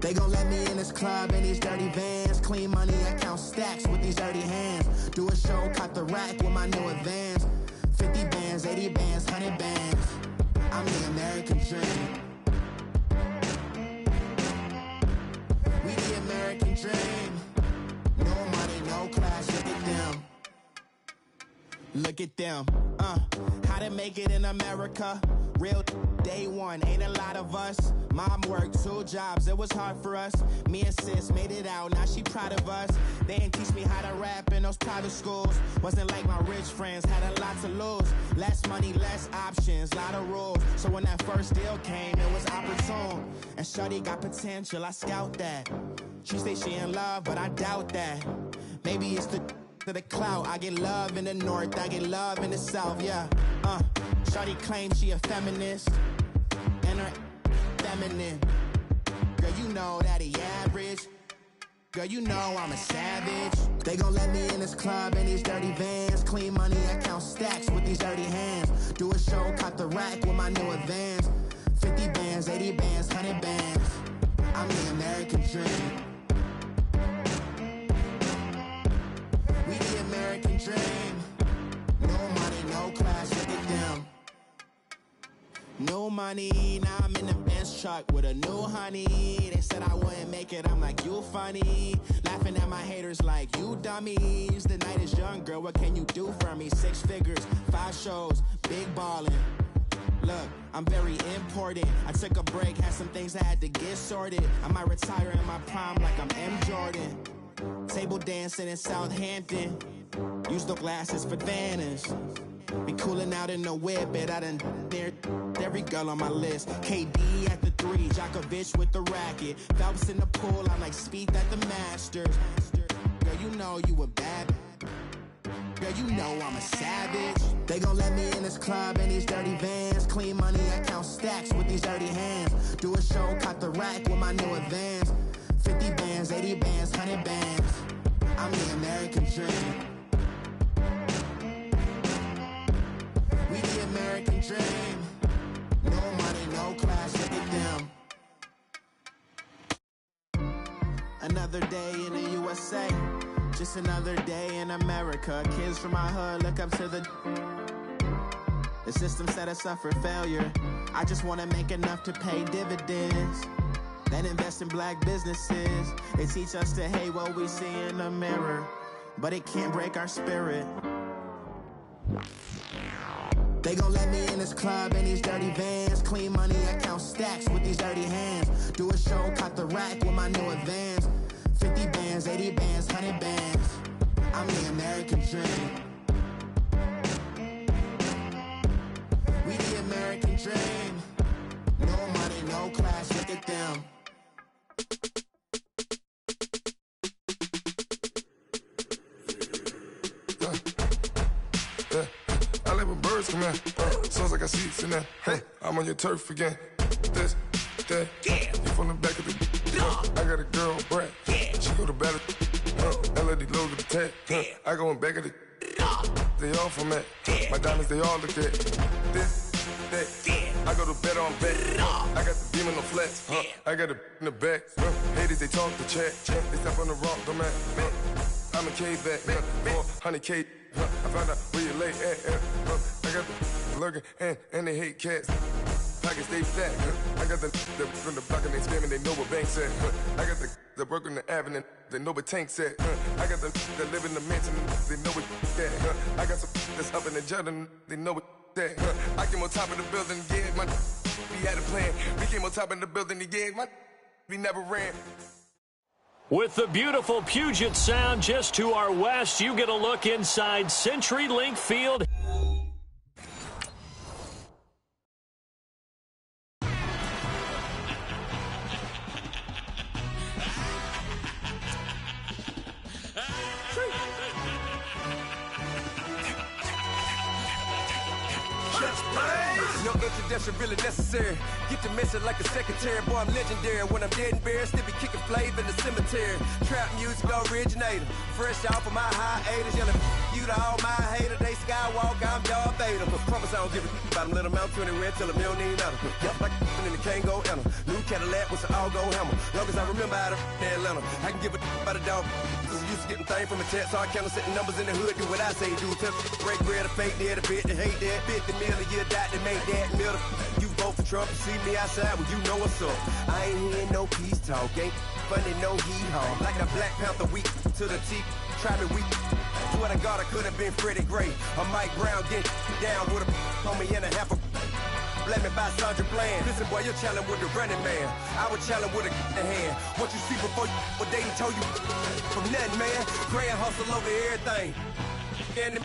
They gon' let me in this club in these dirty vans. Clean money, I count stacks with these dirty hands. Do a show, caught the rack with my new advance. 50 bands, 80 bands, 100 bands. I'm the American dream. We the American dream. No money, no class, look at them. Look at them, how to make it in America. Real day one, ain't a lot of us. Mom worked 2 jobs, it was hard for us. Me and sis made it out, now she proud of us. They didn't teach me how to rap in those private schools. Wasn't like my rich friends, had a lot to lose. Less money, less options, lot of rules. So when that first deal came, it was opportune. And shawty got potential, I scout that. She say she in love, but I doubt that. Maybe it's the to the clout. I get love in the north, I get love in the south, yeah. Shawty claims she a feminist, and her feminine. Girl, you know that he average. Girl, you know I'm a savage. They gon' let me in this club in these dirty vans. Clean money, I count stacks with these dirty hands. Do a show, caught the rack with my new advance. 50 bands, 80 bands, 100 bands. I'm the American dream. We the American dream. No money, no class, look at them. No money, now I'm in the Benz truck with a new honey. They said I wouldn't make it, I'm like, you funny. Laughing at my haters like, you dummies. The night is young, girl, what can you do for me? 6 figures, 5 shows, big ballin'. Look, I'm very important. I took a break, had some things I had to get sorted. I might retire in my prime like I'm M. Jordan. Table dancing in Southampton. Use the glasses for Vannas. Be cooling out in the whip, but I done near every girl on my list. KD at the 3, Djokovic with the racket. Phelps in the pool, I'm like Speed at the Masters. Girl, you know you a bad. Girl, you know I'm a savage. They gon' let me in this club in these dirty vans. Clean money, I count stacks with these dirty hands. Do a show, caught the rack with my new advance. 50 bands, 80 bands, 100 bands. I'm the American dream. We the American dream. No money, no class, look at them. Another day in the USA. Just another day in America. Kids from my hood look up to the system set us up for failure. I just wanna make enough to pay dividends. Then invest in black businesses. They teach us to hate what we see in the mirror, but it can't break our spirit. They gon' let me in this club in these dirty vans. Clean money, I count stacks with these dirty hands. Do a show, caught the rack with my new advance. 50 bands, 80 bands, 100 bands. I'm the American dream. We the American dream. No money, no class, look at them. I like when birds come out. Sounds like I seats in there. I'm on your turf again. This, that, you from the back of the. I got a girl, Brad. She go to battle. LAD logo the tag. I go in back of the. They all from that. My diamonds, they all look at. This, that. I go to bed on bed. I got the beam on the flats. I got it in the back. Haters, they talk the chat. They step on the rock, don't man. I'm a K back. 400K. I found out where you lay at. I got the lurking and they hate cats. Pockets stay fat. I got the from the block and they screaming, they know what banks at. I got the work on the avenue, they know what tanks at. I got the that live in the mansion, they know what that. I got some that's up in the Jordan, they know what that. I came on top of the building, yeah, my we had a plan. We came on top of the building, yeah, my we never ran. With the beautiful Puget Sound just to our west, you get a look inside CenturyLink Field. Yo, introduction really necessary. Get the message like a secretary. Boy, I'm legendary. When I'm dead and buried, still be kicking flavor in the cemetery. Trap music originator. Fresh off of my hiatus. Yelling you to all my haters. They skywalk, I'm Darth Vader. Promise I don't give a about them. Let them out 20 red till them don't need nothing. Yep, like in the Kango enter. New Cadillac with an all-go hammer. Long as I remember how to Atlanta. I can give a about a dog. Just used to getting things from a text. So I count setting numbers in the hood. Do what I say do. Tell break bread or fake dead. A bit to hate that. 50 million a year dot to make that middle. You vote for Trump. You see me outside when you know what's up. I ain't hearing no peace talk. Ain't funny, no hee-haw. Like the Black Panther weak to the teeth. Try me weak. Swear to God, I could have been Freddie Gray. Or Mike Brown getting down with a on me and a half a. Let me buy Sandra Bland. Listen, boy, you're challenging with the running man. I was challenging with a hand. What you see before you, what they told you from nothing, man. Grand hustle over everything. And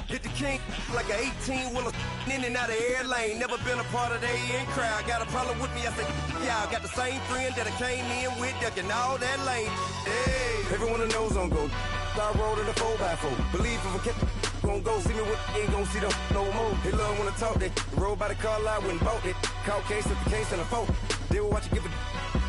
hit the king like an 18-wheeler in and out of air lane. Never been a part of the in crowd. Got a problem with me, I said, yeah, I got the same friend that I came in with, ducking all that lane. Hey, everyone that knows on go. I rolled in a 4x4. Believe if I kept gon' go see me with ain't gon' see them no more. They love when I talk, they roll by the car lot when bought it. Call case at the case and a phone. They will watch you give it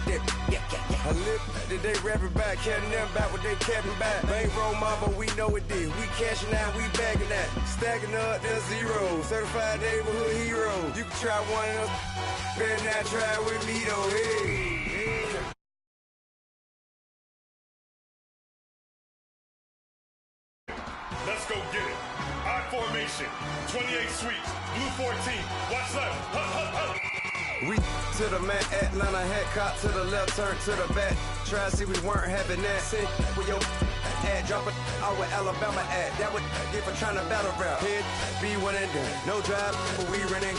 that. Yeah. I live that they rapping back, carrying them back what they capping back. Bankroll mama, we know it did. We cashing out, we bagging that. Stacking up, there's zero. Certified neighborhood hero. You can try one of them, better not try with me though. Hey. Let's go get it. I formation, 28 sweeps, blue 14. Watch left. We to the man, Atlanta hat caught to the left, turn to the back. Try to see we weren't having that. Sit with your ad, drop it out with Alabama ad. That would get for trying to battle rap. Head, be one and done. No drive, but we running.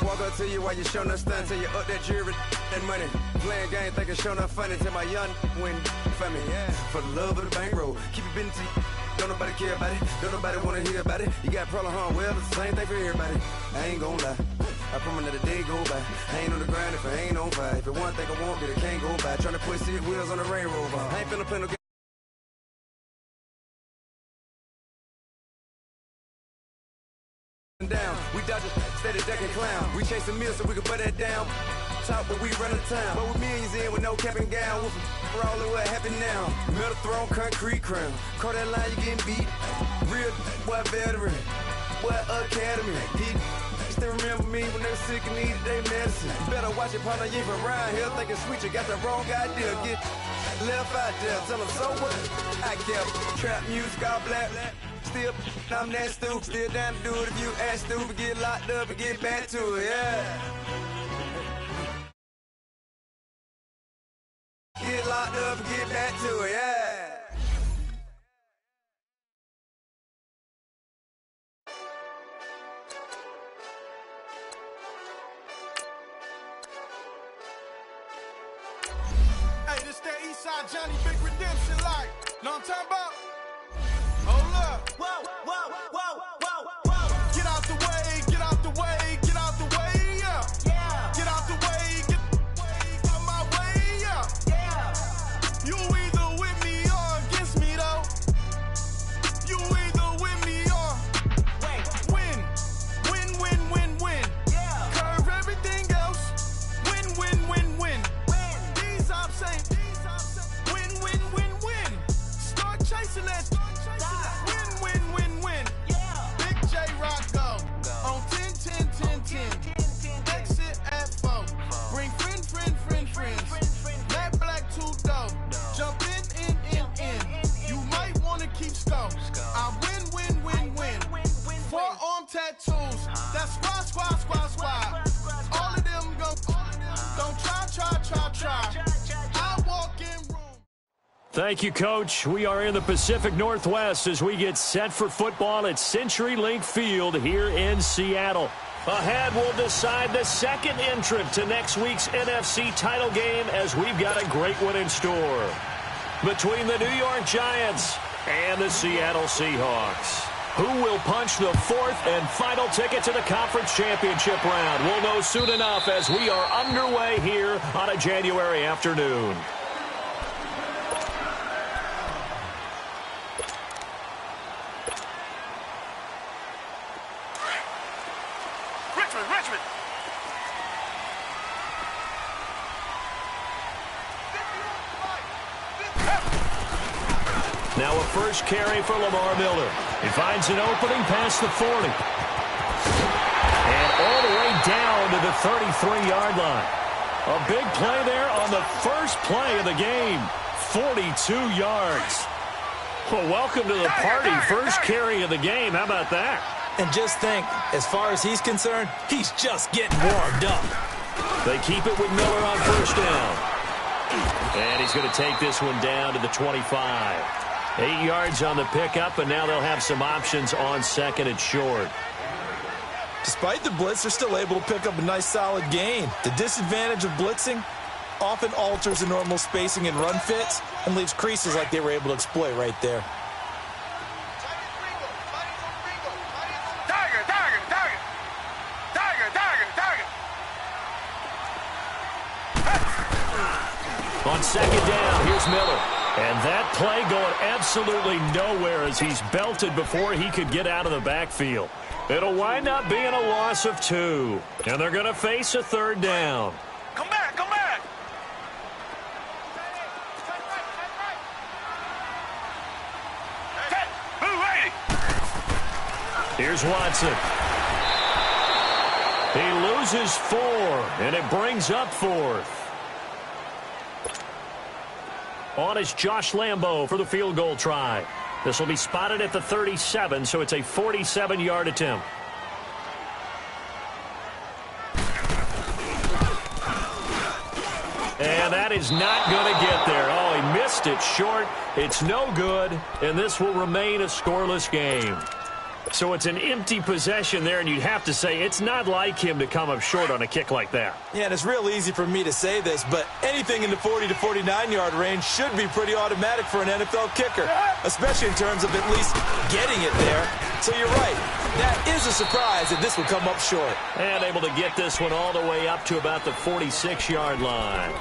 Walk up to you while you show no stun till you up that jewelry and money. Playing game, thinking show no funny till my young win for me. Yeah. For the love of the bankroll, keep it been to you. Don't nobody care about it. Don't nobody wanna hear about it. You got problem, huh? Well, it's the same thing for everybody. I ain't gon' lie. I promise that a day go by. I ain't on the grind if I ain't on fire. If it one thing I want, then it can't go by. Tryna put 6 wheels on the Range Rover. I ain't finna play no game. Down. We dodging, steady ducking clown. We chasing meals so we can put that down. Talk, but we run the town. But with millions in with no cap and gown. We're all in what happened now. Metal throne, concrete crown. Call that line, you getting beat. Real, what veteran. What academy. He still remember me when they were sick and needed their medicine. Better watch it, partner, you ain't from around here. Thinking sweet, you got the wrong idea. Get left out there. Tell them so what? I kept trap music, all black. Still, I'm that stupid. Still down to do it if you act stupid. Get locked up and get back to it, yeah. Get locked up and get back to it, yeah. Hey, this that Eastside Johnny Big Redemption like. Know what I'm talking about? Hold up. Whoa, whoa, whoa, whoa, whoa. Get out the way, get out the way, get out the way, yeah. Yeah. Get out the way, get out my way, yeah. Yeah. You either with me or against me, though. You either with me or win. Win, win, win, win. Yeah. Curve everything else. Win, win, win, win. These I'm saying. Win, win, win, win. Start chasing that. Win, win, win, win. Yeah. Big J Rock go. On 10, 10, 10, 10. Exit at 4. Bring friends. That black two-door. Jump in. You might want to keep scope. I win. Forearm tattoos. That's squad. All of them go. Don't try. I walk in room. Thank you, Coach. We are in the Pacific Northwest as we get set for football at CenturyLink Field here in Seattle. Ahead, we'll decide the second entrant to next week's NFC title game as we've got a great one in store. Between the New York Giants and the Seattle Seahawks. Who will punch the fourth and final ticket to the conference championship round? We'll know soon enough as we are underway here on a January afternoon. Richmond. Now a first carry for Lamar Miller. He finds an opening past the 40. And all the way down to the 33-yard line. A big play there on the first play of the game. 42 yards. Well, welcome to the party. First carry of the game. How about that? And just think, as far as he's concerned, he's just getting warmed up. They keep it with Miller on first down. And he's going to take this one down to the 25. 8 yards on the pickup, and now they'll have some options on second and short. Despite the blitz, they're still able to pick up a nice solid gain. The disadvantage of blitzing often alters the normal spacing and run fits and leaves creases like they were able to exploit right there. On second down, here's Miller. And that play going absolutely nowhere as he's belted before he could get out of the backfield. It'll wind up being a loss of 2. And they're going to face a third down. Come back, come back. Here's Watson. He loses 4, and it brings up 4th. On is Josh Lambo for the field goal try. This will be spotted at the 37, so it's a 47-yard attempt. And that is not going to get there. Oh, he missed it short. It's no good, and this will remain a scoreless game. So it's an empty possession there, and you'd have to say it's not like him to come up short on a kick like that. Yeah, and it's real easy for me to say this, but anything in the 40 to 49-yard range should be pretty automatic for an NFL kicker, especially in terms of at least getting it there. So you're right. That is a surprise that this would come up short. And able to get this one all the way up to about the 46-yard line.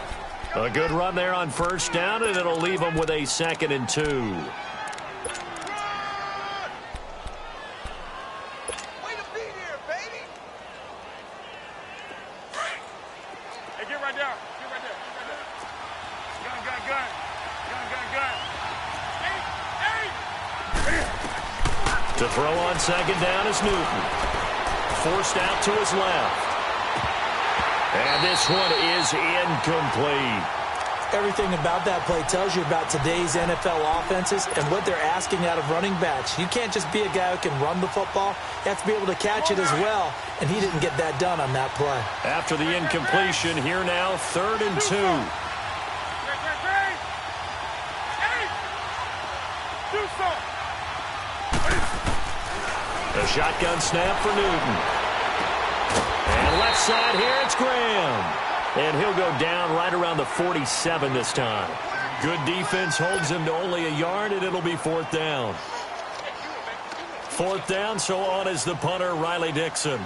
A good run there on first down, and it'll leave them with a 2nd and 2. To throw on second down is Newton. Forced out to his left. And this one is incomplete. Everything about that play tells you about today's NFL offenses and what they're asking out of running backs. You can't just be a guy who can run the football. You have to be able to catch it as well, and he didn't get that done on that play. After the incompletion, here now, 3rd and 2. A shotgun snap for Newton. And left side here, it's Graham. And he'll go down right around the 47 this time. Good defense holds him to only a yard, and it'll be 4th down. 4th down, so on is the punter, Riley Dixon.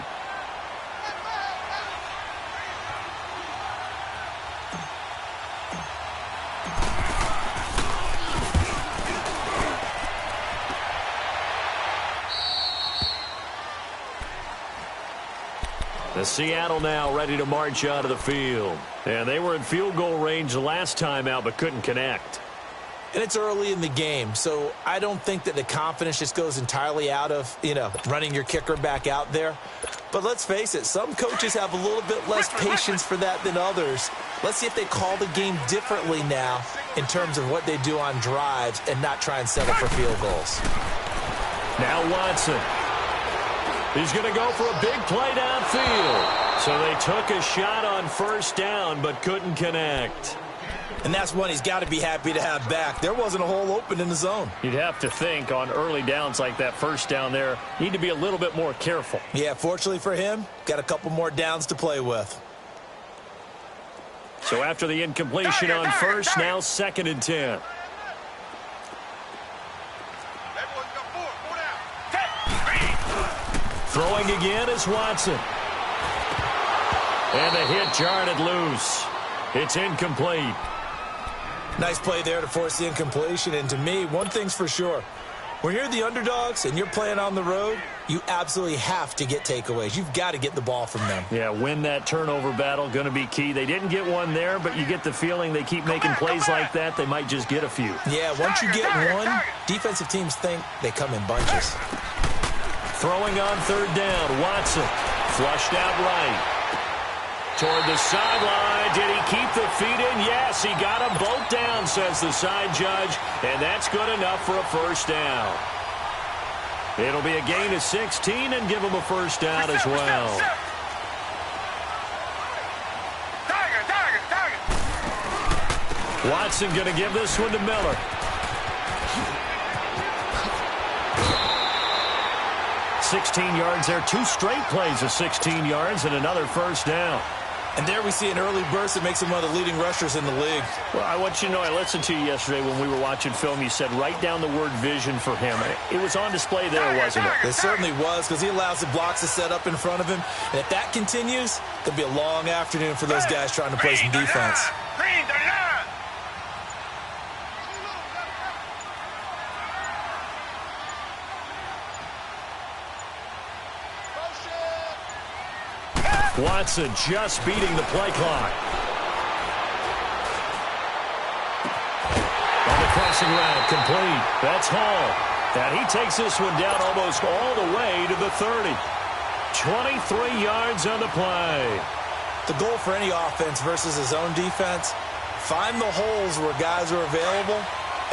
The Seattle now ready to march out of the field. And they were in field goal range the last time out but couldn't connect. And it's early in the game, so I don't think that the confidence just goes entirely out of, running your kicker back out there. But let's face it, some coaches have a little bit less patience for that than others. Let's see if they call the game differently now in terms of what they do on drives and not try and settle for field goals. Now Watson. He's going to go for a big play downfield. So they took a shot on first down but couldn't connect. And that's one he's got to be happy to have back. There wasn't a hole open in the zone. You'd have to think on early downs like that first down there, need to be a little bit more careful. Yeah, fortunately for him, got a couple more downs to play with. So after the incompletion on first, now 2nd and 10. Throwing again is Watson. And the hit jarred it loose. It's incomplete. Nice play there to force the incompletion. And to me, one thing's for sure. When you're the underdogs and you're playing on the road, you absolutely have to get takeaways. You've got to get the ball from them. Yeah, win that turnover battle, going to be key. They didn't get one there, but you get the feeling they keep making plays like that, they might just get a few. Yeah, once you get one, defensive teams think they come in bunches. Throwing on third down, Watson. Flushed out right. Toward the sideline. Did he keep the feet in? Yes, he got them both down, says the side judge, and that's good enough for a first down. It'll be a gain of 16 and give him a first down as well. Watson going to give this one to Miller. $16 yards there. 2 straight plays of 16 yards and another first down. And there we see an early burst that makes him one of the leading rushers in the league. Well, I want you to know, I listened to you yesterday when we were watching film. You said write down the word vision for him. It was on display there, wasn't it? It certainly was, because he allows the blocks to set up in front of him. And if that continues, there'll be a long afternoon for those guys trying to play some defense. Watson just beating the play clock. On the crossing route, complete. That's Hall. And he takes this one down almost all the way to the 30. 23 yards on the play. The goal for any offense versus his own defense, find the holes where guys are available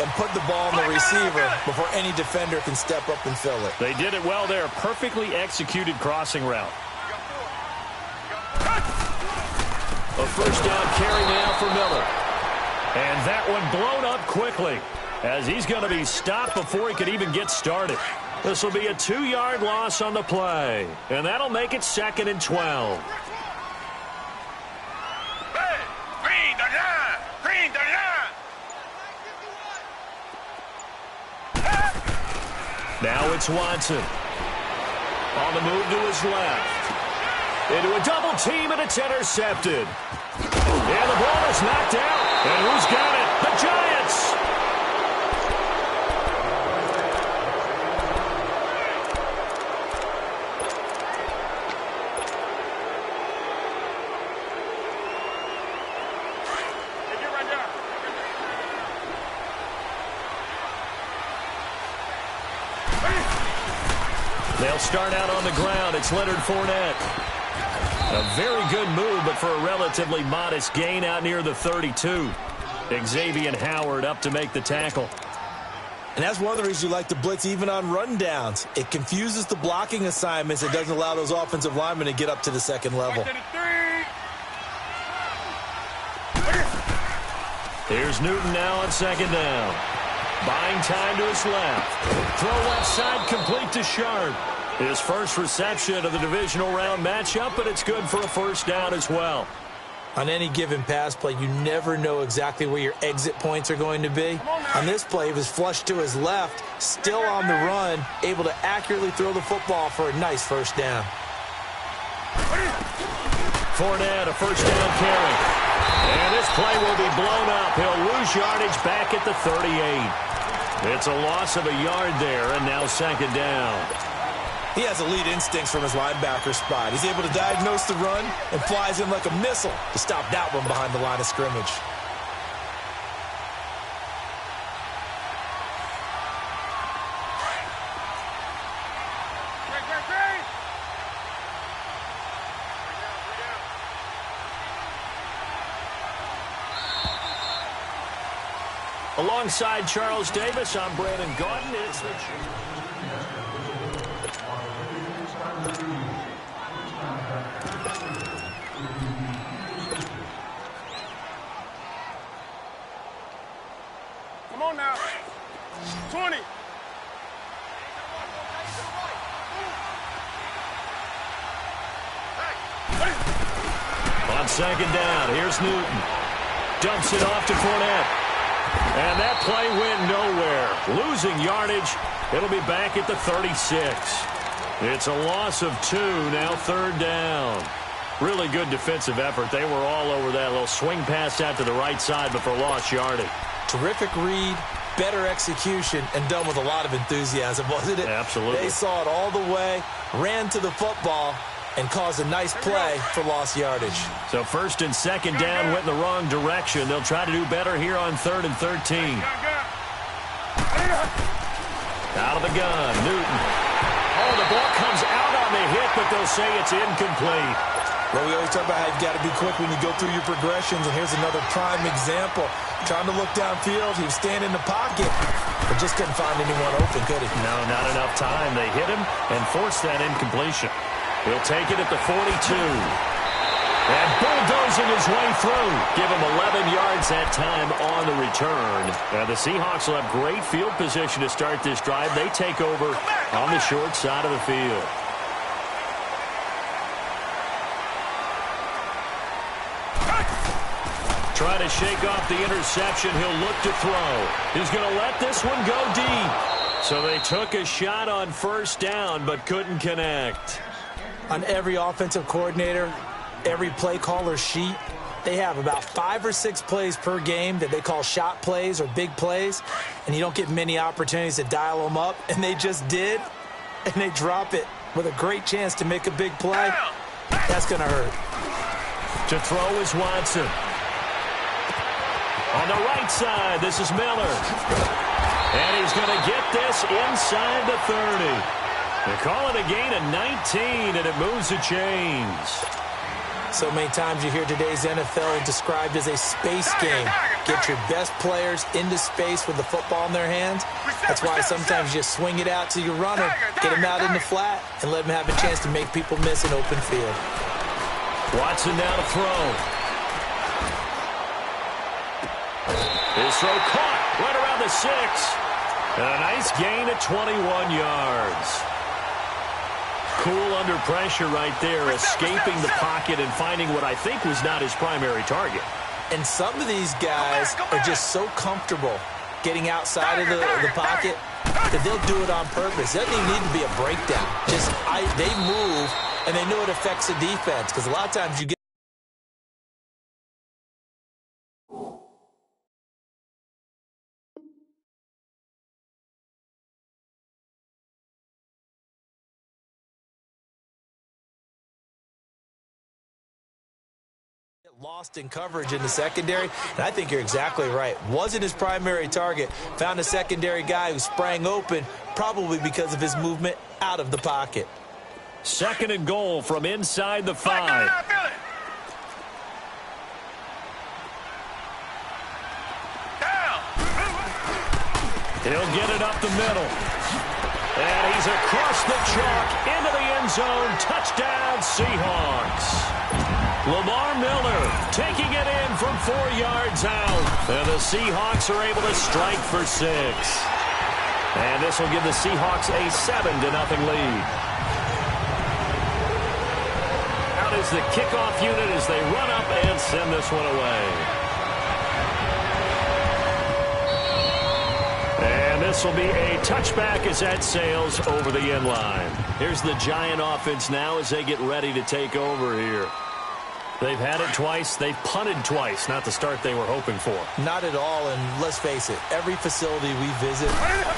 and put the ball on the receiver before any defender can step up and fill it. They did it well there. Perfectly executed crossing route. A first down carry now for Miller. And that one blown up quickly as he's going to be stopped before he could even get started. This will be a 2-yard loss on the play. And that'll make it 2nd and 12. Now it's Watson. On the move to his left. Into a double team, and it's intercepted. And the ball is knocked out. And who's got it? The Giants. They'll start out on the ground. It's Leonard Fournette. A very good move, but for a relatively modest gain out near the 32. Xavier Howard up to make the tackle. And that's one of the reasons you like to blitz even on rundowns. It confuses the blocking assignments. It doesn't allow those offensive linemen to get up to the second level. Here's Newton now on 2nd down. Buying time to his left. Throw left side complete to Sharp. His first reception of the divisional round matchup, but it's good for a first down as well. On any given pass play, you never know exactly where your exit points are going to be. On this play, he was flushed to his left, still on the run, able to accurately throw the football for a nice first down. Fournette, a first down carry. And this play will be blown up. He'll lose yardage back at the 38. It's a loss of a yard there, and now 2nd down. He has elite instincts from his linebacker spot. He's able to diagnose the run and flies in like a missile to stop that one behind the line of scrimmage. Alongside Charles Davis, I'm Brandon Gordon. It's the Come on now. 20. On 2nd down, here's Newton. Dumps it off to Fournette. And that play went nowhere. Losing yardage. It'll be back at the 36. It's a loss of 2, now 3rd down. Really good defensive effort. They were all over that little swing pass out to the right side, but for lost yardage. Terrific read, better execution and done with a lot of enthusiasm, wasn't it? Absolutely. They saw it all the way, ran to the football, and caused a nice play for lost yardage. So first and second down went in the wrong direction. They'll try to do better here on 3rd and 13. Out of the gun, Newton. Oh, the ball comes out on the hit, but they'll say it's incomplete. Well, we always talk about how you've got to be quick when you go through your progressions, and here's another prime example. Trying to look downfield, he was standing in the pocket, but just couldn't find anyone open, could he? No, not enough time. They hit him and forced that incompletion. He'll take it at the 42. And bulldozing his way through. Give him 11 yards that time on the return. The Seahawks will have great field position to start this drive. They take over on the short side of the field. Try to shake off the interception. He'll look to throw. He's going to let this one go deep. So they took a shot on first down but couldn't connect. On every offensive coordinator, every play caller sheet, they have about 5 or 6 plays per game that they call shot plays or big plays, and you don't get many opportunities to dial them up, and they just did, and they drop it with a great chance to make a big play. That's going to hurt. To throw is Watson. On the right side, this is Miller. And he's going to get this inside the 30. They call it a gain of 19, and it moves the chains. So many times you hear today's NFL described as a space game. Get your best players into space with the football in their hands. That's why sometimes you just swing it out to your runner, get him out in the flat, and let him have a chance to make people miss an open field. Watson now to throw. His throw caught right around the 6. And a nice gain of 21 yards. Cool under pressure right there, escaping the pocket and finding what I think was not his primary target. And some of these guys are just so comfortable getting outside of the pocket that they'll do it on purpose. It doesn't even need to be a breakdown. Just they move, and they know it affects the defense, because a lot of times you get lost in coverage in the secondary, and I think you're exactly right. Wasn't his primary target. Found a secondary guy who sprang open, probably because of his movement out of the pocket. 2nd and goal from inside the 5. He'll get it up the middle. And he's across the chalk into the end zone. Touchdown, Seahawks. Lamar Miller taking it in from 4 yards out. And the Seahawks are able to strike for 6. And this will give the Seahawks a 7-0 lead. Out is the kickoff unit as they run up and send this one away. And this will be a touchback as that sails over the end line. Here's the Giant offense now as they get ready to take over here. They've had it twice. They've punted twice. Not the start they were hoping for. Not at all, and let's face it, every facility we visit,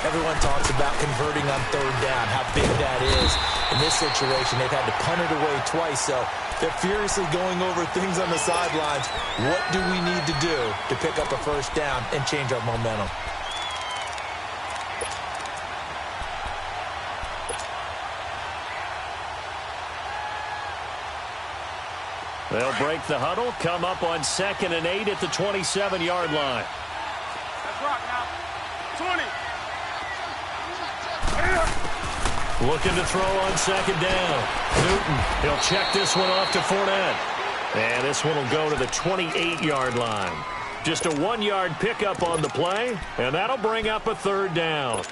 everyone talks about converting on 3rd down, how big that is. In this situation, they've had to punt it away twice, so they're furiously going over things on the sidelines. What do we need to do to pick up a 1st down and change our momentum? They'll break the huddle, come up on 2nd and 8 at the 27-yard line. Let's rock now. 20. Looking to throw on 2nd down. Newton, he'll check this one off to Fournette. And this one will go to the 28-yard line. Just a 1-yard pickup on the play, and that'll bring up a 3rd down.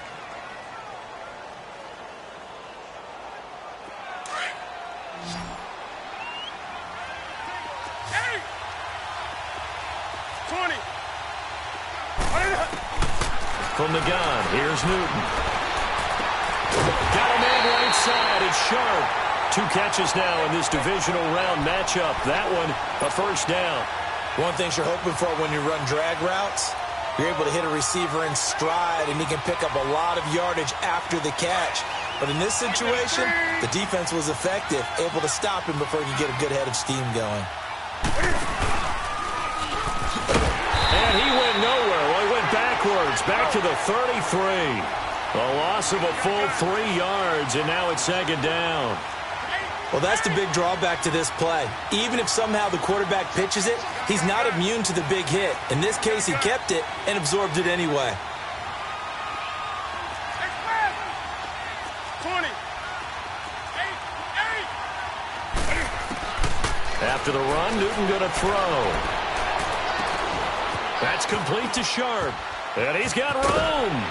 From the gun, here's Newton. Got a man right side. It's Sharp. 2 catches now in this divisional round matchup. That one, a 1st down. One thing you're hoping for when you run drag routes, You're able to hit a receiver in stride, and he can pick up a lot of yardage after the catch. But in this situation, the defense was effective, able to stop him before he could get a good head of steam going. And he went nowhere. Well, he went backwards, back to the 33. A loss of a full 3 yards, and now it's second down. Well, that's the big drawback to this play. Even if somehow the quarterback pitches it, he's not immune to the big hit. In this case, he kept it and absorbed it anyway. 20. After the run, Newton going to throw. That's complete to Sharp. And he's got room.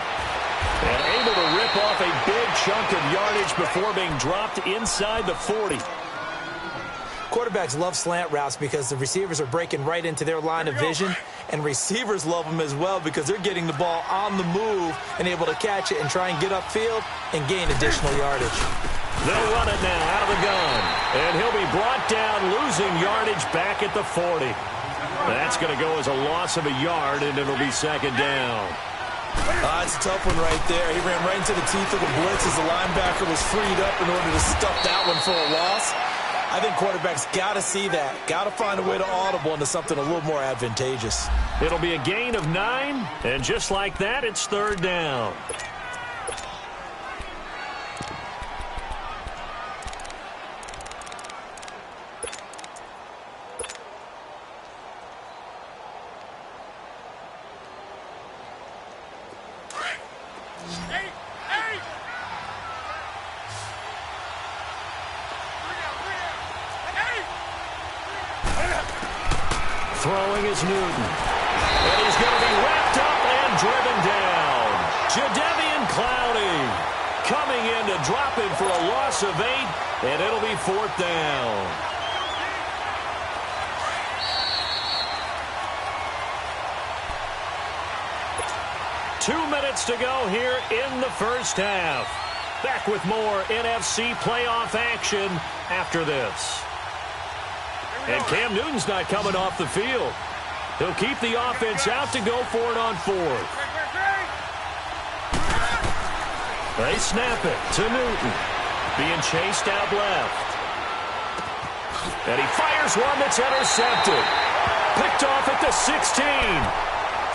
And able to rip off a big chunk of yardage before being dropped inside the 40. Quarterbacks love slant routes because the receivers are breaking right into their line of vision, and receivers love them as well because they're getting the ball on the move and able to catch it and try and get upfield and gain additional yardage. They'll run it now out of the gun, and he'll be brought down, losing yardage back at the 40. That's going to go as a loss of a yard, and it'll be second down. It's a tough one right there. He ran right into the teeth of the blitz as the linebacker was freed up in order to stuff that one for a loss. I think quarterbacks got to see that. Got to find a way to audible into something a little more advantageous. It'll be a gain of 9, and just like that, it's third down. Throwing is Newton. And he's going to be wrapped up and driven down. Jadeveon Clowney coming in to drop him for a loss of 8, and it'll be fourth down. Two minutes to go here in the first half. Back with more NFC playoff action after this. And Cam Newton's not coming off the field. He'll keep the offense out to go for it on fourth. They snap it to Newton. Being chased out left. And he fires one that's intercepted. Picked off at the 16.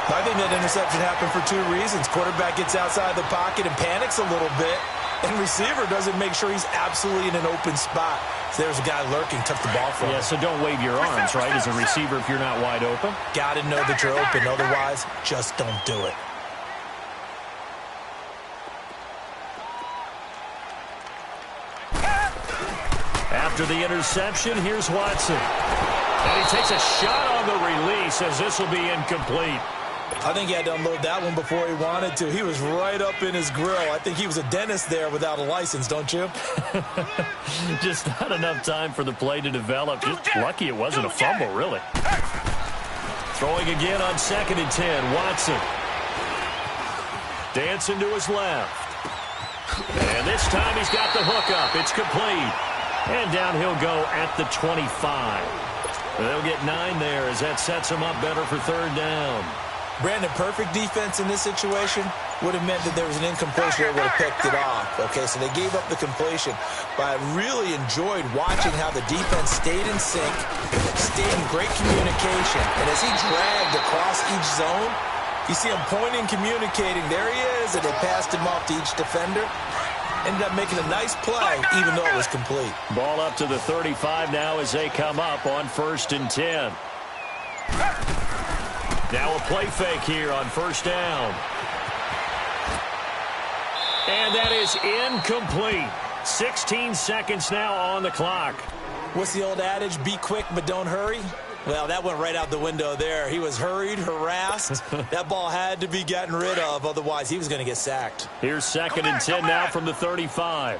I think that interception happened for 2 reasons. Quarterback gets outside the pocket and panics a little bit. And receiver doesn't make sure he's absolutely in an open spot. So there's a guy lurking, took the ball from him. Yeah, so don't wave your arms, right, as a receiver if you're not wide open. Got to know that you're open. Otherwise, just don't do it. After the interception, here's Watson. And he takes a shot on the release as this will be incomplete. I think he had to unload that one before he wanted to. He was right up in his grill. I think he was a dentist there without a license, don't you? Just not enough time for the play to develop. Just lucky it wasn't a fumble, really. Throwing again on 2nd and 10. Watson. Dancing to his left. And this time he's got the hook up. It's complete. And down he'll go at the 25. They'll get 9 there as that sets him up better for third down. Brandon, perfect defense in this situation would have meant that there was an incompletion that would have picked it off. Okay, so they gave up the completion. But I really enjoyed watching how the defense stayed in sync, stayed in great communication. And as he dragged across each zone, you see him pointing, communicating. There he is, and they passed him off to each defender. Ended up making a nice play, even though it was complete. Ball up to the 35 now as they come up on 1st and 10. Now a play fake here on first down. And that is incomplete. 16 seconds now on the clock. What's the old adage? Be quick, but don't hurry. Well, that went right out the window there. He was hurried, harassed. That ball had to be gotten rid of. Otherwise, he was going to get sacked. Here's 2nd and 10 now from the 35.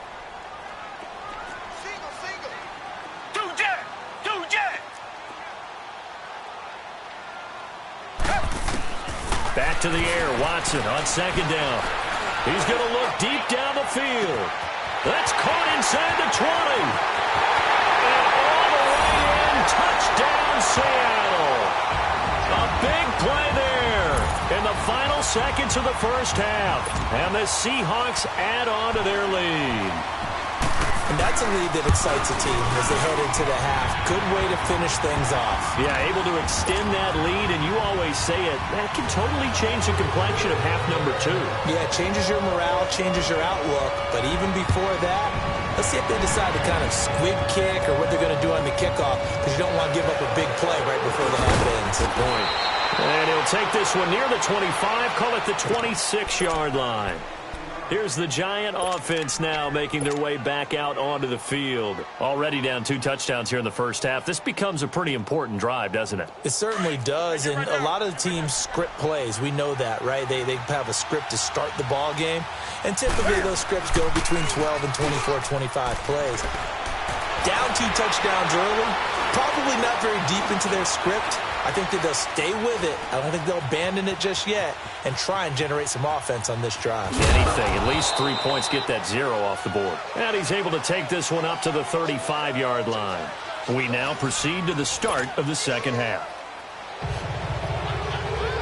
Back to the air. Watson on 2nd down. He's going to look deep down the field. That's caught inside the 20. And all the way in. Touchdown, Seattle. A big play there. And the 12 seconds of the first half, and the Seahawks add on to their lead. And that's a lead that excites a team as they head into the half. Good way to finish things off. Yeah, able to extend that lead, and you always say it, that can totally change the complexion of half number 2. Yeah, it changes your morale, changes your outlook, but even before that, let's see if they decide to kind of squib kick or what they're going to do on the kickoff, because you don't want to give up a big play right before the half ends. Good point. And he'll take this one near the 25, call it the 26-yard line. Here's the Giant offense now making their way back out onto the field. Already down 2 touchdowns here in the first half. This becomes a pretty important drive, doesn't it? It certainly does, and a lot of the teams script plays. We know that, right? They have a script to start the ball game, and typically those scripts go between 12 and 24, 25 plays. Down 2 touchdowns early, probably not very deep into their script. I think that they'll stay with it. I don't think they'll abandon it just yet and try and generate some offense on this drive. Anything, at least 3 points, get that 0 off the board. And he's able to take this one up to the 35-yard line. We now proceed to the start of the second half.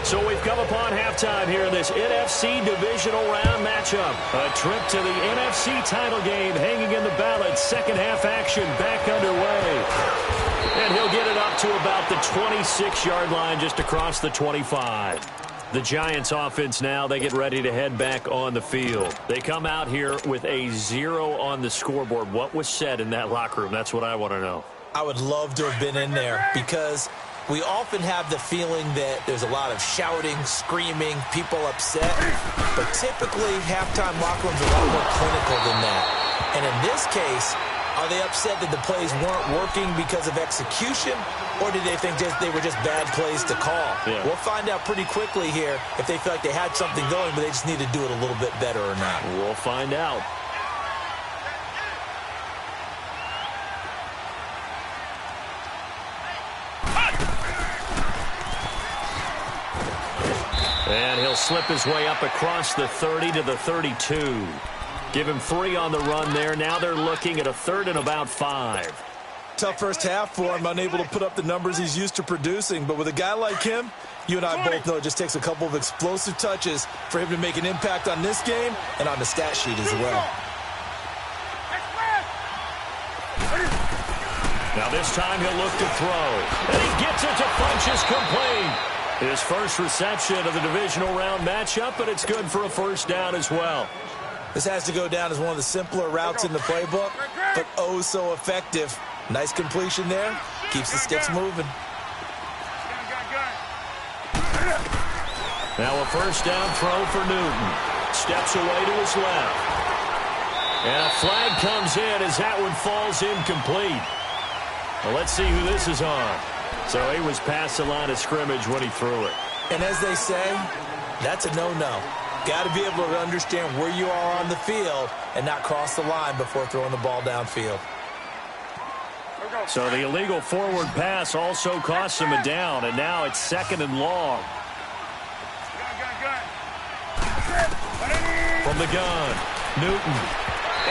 So we've come upon halftime here in this NFC Divisional Round matchup. A trip to the NFC title game hanging in the balance. Second half action back underway. And he'll get it up to about the 26-yard line, just across the 25. The Giants offense now, they get ready to head back on the field. They come out here with a 0 on the scoreboard. What was said in that locker room? That's what I want to know. I would love to have been in there because we often have the feeling that there's a lot of shouting, screaming, people upset. But typically, halftime locker rooms are a lot more clinical than that. And in this case, are they upset that the plays weren't working because of execution, or did they think they were just bad plays to call? Yeah. We'll find out pretty quickly here if they feel like they had something going, but they just need to do it a little bit better or not. We'll find out. And he'll slip his way up across the 30 to the 32. Give him 3 on the run there. Now they're looking at a 3rd and about 5. Tough first half for him, unable to put up the numbers he's used to producing. But with a guy like him, you and I both know it just takes a couple of explosive touches for him to make an impact on this game and on the stat sheet as well. Now this time he'll look to throw. And he gets it to Funchess complete. His first reception of the divisional round matchup, but it's good for a first down as well. This has to go down as one of the simpler routes in the playbook, but oh so effective. Nice completion there. Keeps the sticks moving. Now a first down throw for Newton. Steps away to his left. And a flag comes in as that one falls incomplete. Well, let's see who this is on. So he was past the line of scrimmage when he threw it. And as they say, that's a no-no. Got to be able to understand where you are on the field and not cross the line before throwing the ball downfield. So the illegal forward pass also costs him a down, and now it's 2nd and long. From the gun, Newton.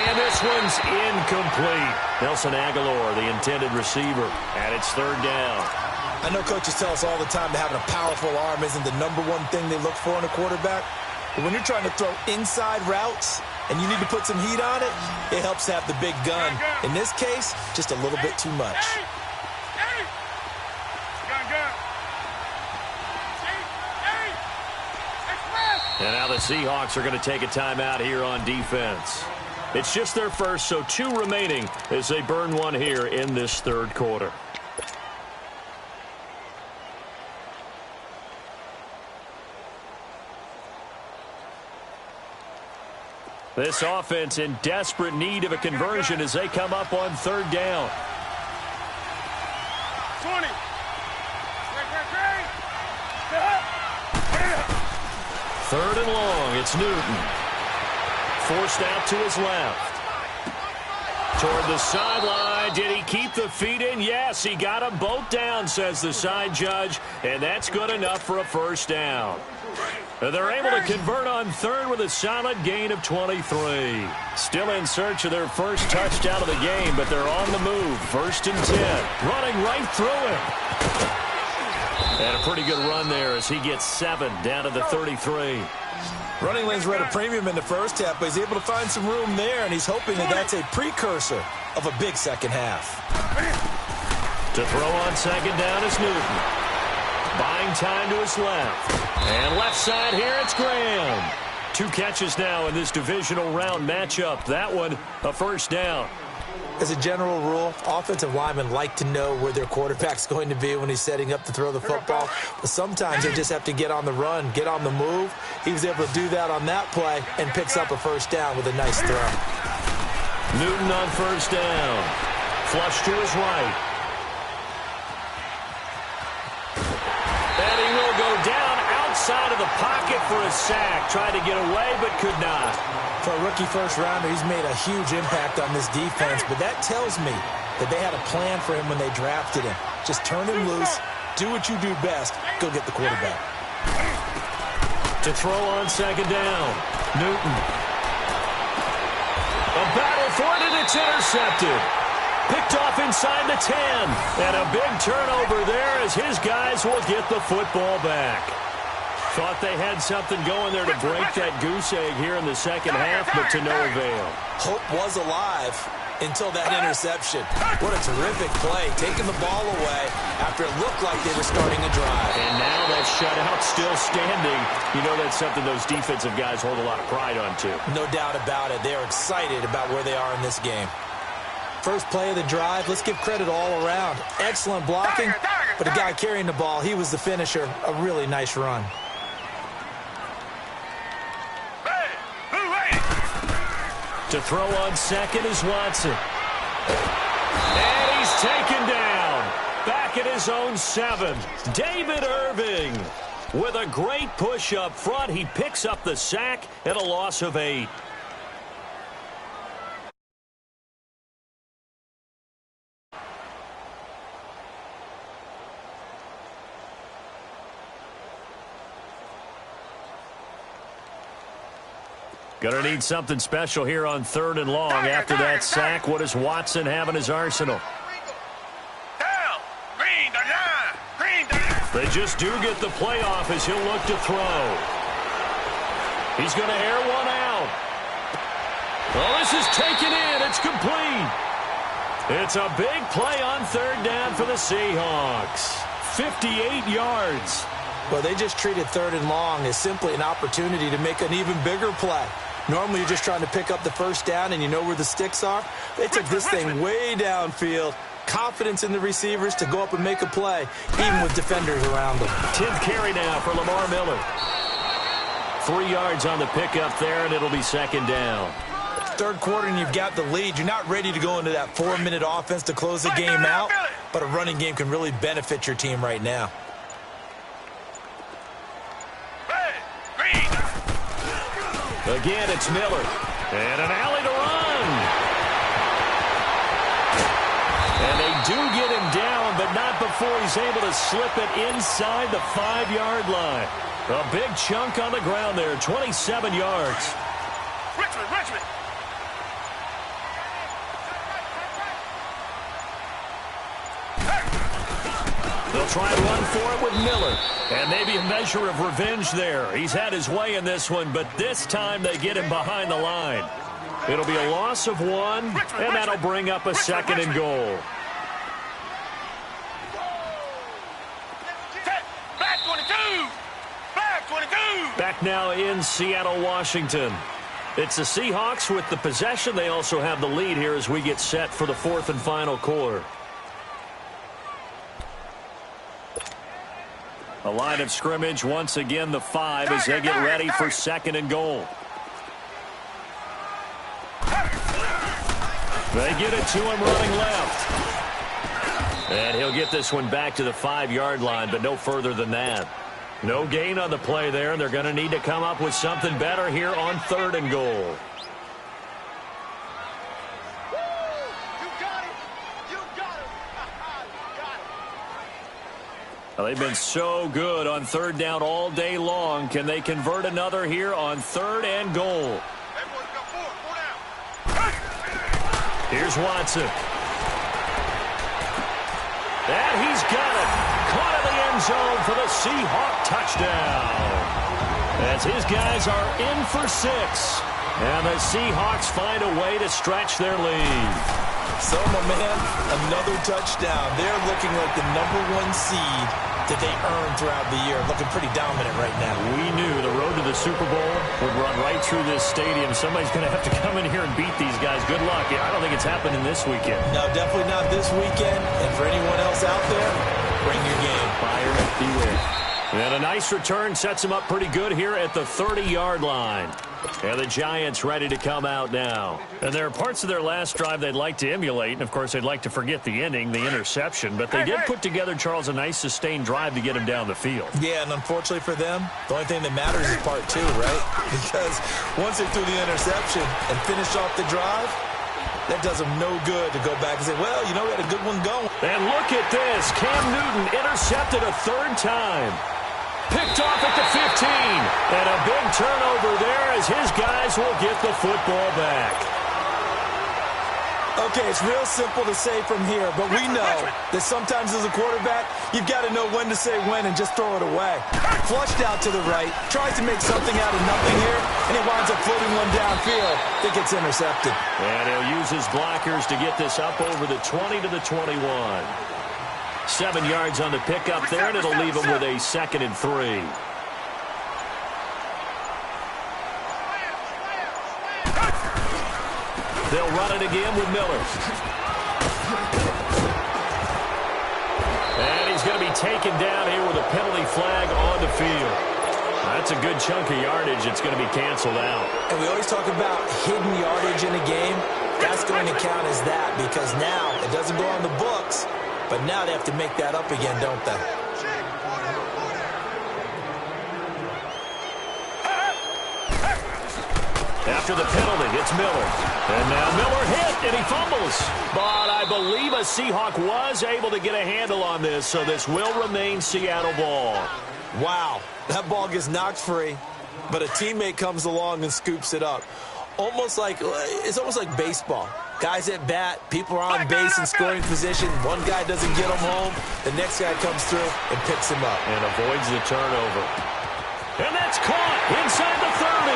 And this one's incomplete. Nelson Aguilar, the intended receiver, and it's 3rd down. I know coaches tell us all the time that having a powerful arm isn't the #1 thing they look for in a quarterback. But when you're trying to throw inside routes and you need to put some heat on it, it helps to have the big gun. In this case, just a little bit too much. And now the Seahawks are going to take a timeout here on defense. It's just their first, so 2 remaining as they burn one here in this 3rd quarter. This offense in desperate need of a conversion as they come up on 3rd down. 20. 3rd and long. It's Newton. Forced out to his left. Toward the sideline. Did he keep the feet in? Yes, he got them both down, says the side judge. And that's good enough for a first down. They're able to convert on 3rd with a solid gain of 23. Still in search of their first touchdown of the game, but they're on the move. 1st and 10. Running right through him. And a pretty good run there as he gets 7 down to the 33. Running lanes were at a premium in the first half, but he's able to find some room there, and he's hoping that that's a precursor of a big second half. To throw on second down is Newton. Buying time to his left. And left side here, it's Graham. 2 catches now in this divisional round matchup. That one, a first down. As a general rule, offensive linemen like to know where their quarterback's going to be when he's setting up to throw the football. But sometimes they just have to get on the run, get on the move. He was able to do that on that play and picks up a first down with a nice throw. Newton on first down. Flush to his right. And he will go down outside of the pocket for a sack. Tried to get away, but could not. For a rookie first-rounder, he's made a huge impact on this defense, but that tells me that they had a plan for him when they drafted him. Just turn him loose, do what you do best, go get the quarterback. To throw on second down, Newton. A battle for it, and it's intercepted. Picked off inside the 10, and a big turnover there as his guys will get the football back. Thought they had something going there to break that goose egg here in the second half, but to no avail. Hope was alive until that interception. What a terrific play, taking the ball away after it looked like they were starting a drive. And now that shutout still standing. You know that's something those defensive guys hold a lot of pride on, too. No doubt about it. They are excited about where they are in this game. First play of the drive, let's give credit all around. Excellent blocking, but the guy carrying the ball, he was the finisher. A really nice run. To throw on second is Watson. And he's taken down. Back at his own 7. David Irving with a great push up front. He picks up the sack and a loss of 8. Gonna need something special here on 3rd and long. After that sack, what does Watson have in his arsenal? They just do get the play off as he'll look to throw. He's gonna air one out. Well, this is taken in. It's complete. It's a big play on 3rd down for the Seahawks. 58 yards. Well, they just treated 3rd and long as simply an opportunity to make an even bigger play. Normally, you're just trying to pick up the first down and you know where the sticks are. They took this thing way downfield. Confidence in the receivers to go up and make a play, even with defenders around them. 10th carry now for Lamar Miller. 3 yards on the pickup there, and it'll be 2nd down. 3rd quarter and you've got the lead. You're not ready to go into that 4-minute offense to close the game out, but a running game can really benefit your team right now. Again, it's Miller. And an alley to run. And they do get him down, but not before he's able to slip it inside the 5-yard line. A big chunk on the ground there, 27 yards. Richmond. They'll try and run for it with Miller. And maybe a measure of revenge there. He's had his way in this one, but this time they get him behind the line. It'll be a loss of 1, and that'll bring up a 2nd and goal. Back 22. Back now in Seattle, Washington. It's the Seahawks with the possession. They also have the lead here as we get set for the 4th and final quarter. A line of scrimmage, once again the 5 as they get ready for 2nd and goal. They get it to him running left. And he'll get this one back to the 5-yard line, but no further than that. No gain on the play there, and they're going to need to come up with something better here on 3rd and goal. Well, they've been so good on 3rd down all day long. Can they convert another here on 3rd and goal? Here's Watson. And he's got it. Caught in the end zone for the Seahawk touchdown. As his guys are in for 6. And the Seahawks find a way to stretch their lead. So, my man, another touchdown. They're looking like the #1 seed that they earned throughout the year. Looking pretty dominant right now. We knew the road to the Super Bowl would run right through this stadium. Somebody's going to have to come in here and beat these guys. Good luck. I don't think it's happening this weekend. No, definitely not this weekend. And for anyone else out there, bring your game. Fire, beware. And a nice return sets them up pretty good here at the 30-yard line. And the Giants ready to come out now. And there are parts of their last drive they'd like to emulate. And, of course, they'd like to forget the ending, the interception. But they did put together, Charles, a nice sustained drive to get him down the field. Yeah, and unfortunately for them, the only thing that matters is part 2, right? Because once they threw the interception and finished off the drive, that does them no good to go back and say, well, you know, we had a good one going. And look at this. Cam Newton intercepted a 3rd time. Picked off at the 15. And a big turnover there as his guys will get the football back. Okay, it's real simple to say from here, but we know that sometimes as a quarterback, you've got to know when to say when and just throw it away. Flushed out to the right, tries to make something out of nothing here, and he winds up floating one downfield that gets intercepted. And he'll use his blockers to get this up over the 20 to the 21. 7 yards on the pickup there, and it'll leave him with a 2nd and 3. They'll run it again with Miller. And he's going to be taken down here with a penalty flag on the field. That's a good chunk of yardage. It's going to be canceled out. And we always talk about hidden yardage in a game. That's going to count as that because now it doesn't go on the books. But now they have to make that up again, don't they? After the penalty, it's Miller. And now Miller hit, and he fumbles. But I believe a Seahawk was able to get a handle on this, so this will remain Seattle ball. Wow, that ball gets knocked free, but a teammate comes along and scoops it up. It's almost like baseball. Guys at bat, people are on base in scoring position. One guy doesn't get him home. The next guy comes through and picks him up. And avoids the turnover. And that's caught inside the 30.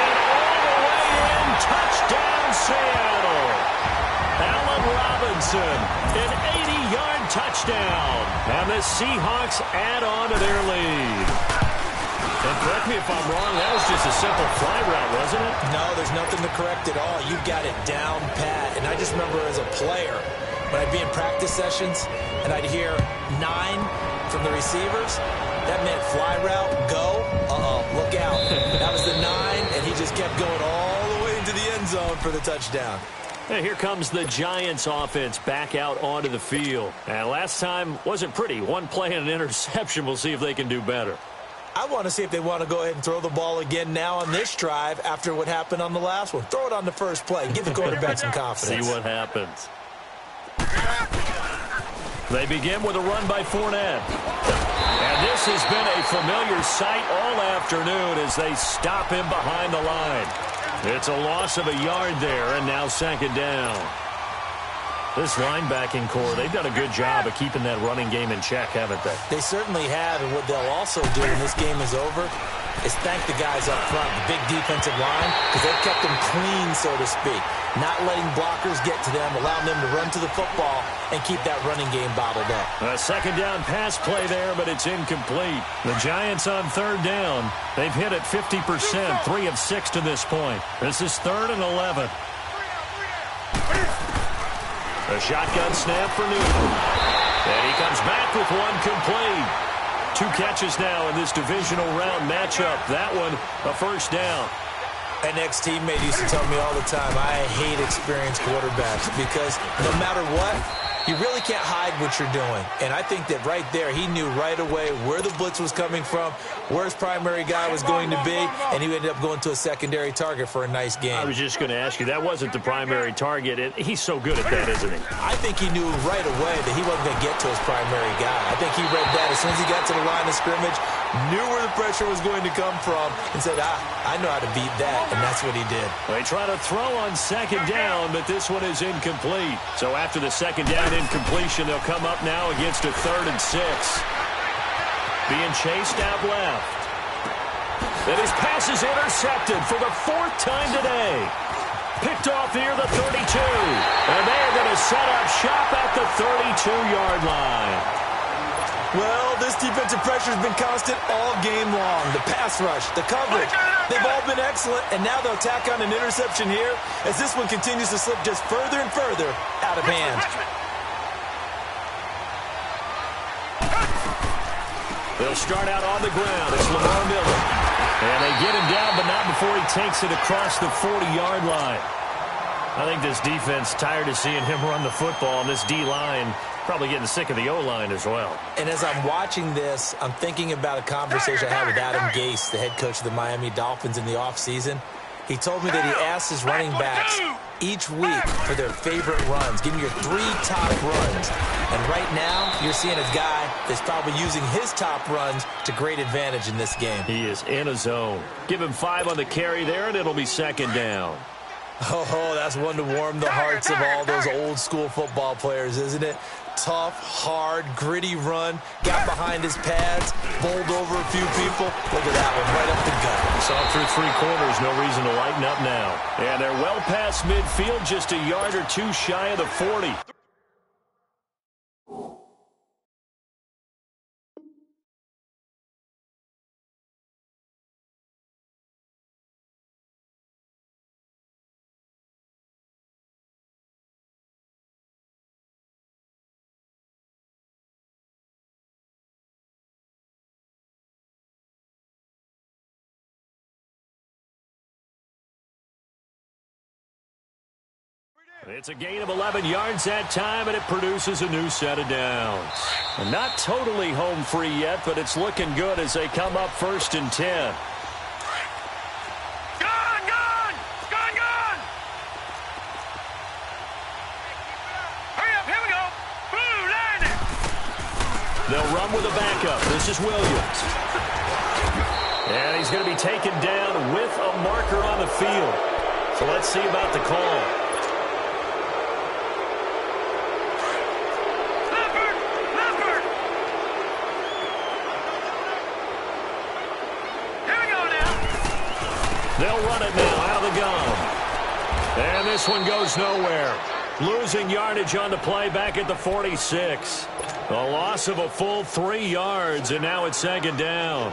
And all the way in, touchdown Seattle. Allen Robinson, an 80-yard touchdown. And the Seahawks add on to their lead. And correct me if I'm wrong, that was just a simple fly route, wasn't it? No, there's nothing to correct at all. You've got it down pat. And I just remember as a player, when I'd be in practice sessions and I'd hear 9 from the receivers, that meant fly route, go, look out. That was the 9, and he just kept going all the way into the end zone for the touchdown. And here comes the Giants offense back out onto the field. And last time wasn't pretty. One play and an interception. We'll see if they can do better. I want to see if they want to go ahead and throw the ball again now on this drive after what happened on the last one. Throw it on the first play. Give the quarterback some confidence. See what happens. They begin with a run by Fournette. And this has been a familiar sight all afternoon as they stop him behind the line. It's a loss of a yard there, and now 2nd down. This linebacking core, they've done a good job of keeping that running game in check, haven't they? They certainly have, and what they'll also do when this game is over is thank the guys up front, the big defensive line, because they've kept them clean, so to speak. Not letting blockers get to them, allowing them to run to the football and keep that running game bottled up. A 2nd down pass play there, but it's incomplete. The Giants on 3rd down. They've hit it 50%, 3 of 6 to this point. This is 3rd and 11. A shotgun snap for Newton. And he comes back with one complete. 2 catches now in this divisional round matchup. That one, a 1st down. An ex-teammate used to tell me all the time, I hate experienced quarterbacks because no matter what, you really can't hide what you're doing. And I think that right there, he knew right away where the blitz was coming from, where his primary guy was going to be, and he ended up going to a secondary target for a nice game. I was just going to ask you, that wasn't the primary target. And he's so good at that, isn't he? I think he knew right away that he wasn't going to get to his primary guy. I think he read that as soon as he got to the line of scrimmage, knew where the pressure was going to come from, and said, I know how to beat that, and that's what he did. They try to throw on second down, but this one is incomplete. So after the second down incompletion, they'll come up now against a 3rd and 6. Being chased out left. And his pass is intercepted for the 4th time today. Picked off near the 32. And they are going to set up shop at the 32-yard line. Well, this defensive pressure has been constant all game long. The pass rush, the coverage, they've all been excellent, and now they'll tack on an interception here as this one continues to slip just further and further out of hand. They'll start out on the ground. It's Lamar Miller. And they get him down, but not before he takes it across the 40-yard line. I think this defense tired of seeing him run the football, and this D-line probably getting sick of the O-line as well. And as I'm watching this, I'm thinking about a conversation I had with Adam Gase, the head coach of the Miami Dolphins in the offseason. He told me that he asked his running backs each week for their favorite runs. Give me your 3 top runs. And right now, you're seeing a guy that's probably using his top runs to great advantage in this game. He is in a zone. Give him 5 on the carry there, and it'll be second down. Oh, that's one to warm the hearts of all those old-school football players, isn't it? Tough, hard, gritty run. Got behind his pads, bowled over a few people. Look at that one, right up the gut. Saw through 3 quarters, no reason to lighten up now. And they're well past midfield, just a yard or 2 shy of the 40. It's a gain of 11 yards that time, and it produces a new set of downs. And not totally home free yet, but it's looking good as they come up 1st and 10. Gone! Gone! Gone! Gone! Hurry up, here we go! Blue, line it! They'll run with a backup. This is Williams. And he's going to be taken down with a marker on the field. So let's see about the call. They'll run it now out of the gun. And this one goes nowhere. Losing yardage on the play back at the 46. A loss of a full 3 yards, and now it's second down.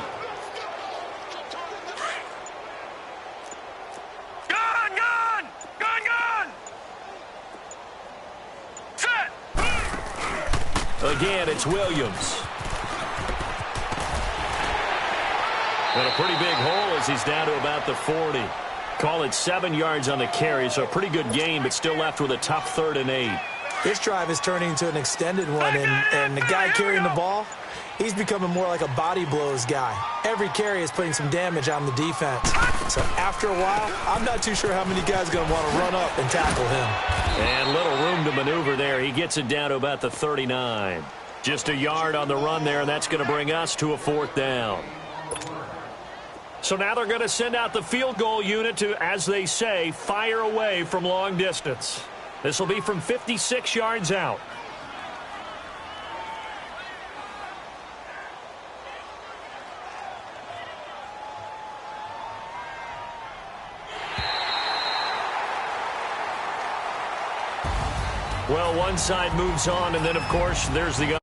Gone! Gone! Gone! Gone! Set! Again, it's Williams. And a pretty big hole as he's down to about the 40. Call it 7 yards on the carry, so a pretty good gain, but still left with a tough 3rd and 8. This drive is turning into an extended one, and the guy carrying the ball, he's becoming more like a body blows guy. Every carry is putting some damage on the defense. So after a while, I'm not too sure how many guys are going to want to run up and tackle him. And little room to maneuver there. He gets it down to about the 39. Just a yard on the run there, and that's going to bring us to a 4th down. So now they're going to send out the field goal unit to, as they say, fire away from long distance. This will be from 56 yards out. Well, one side moves on, and then, of course, there's the other.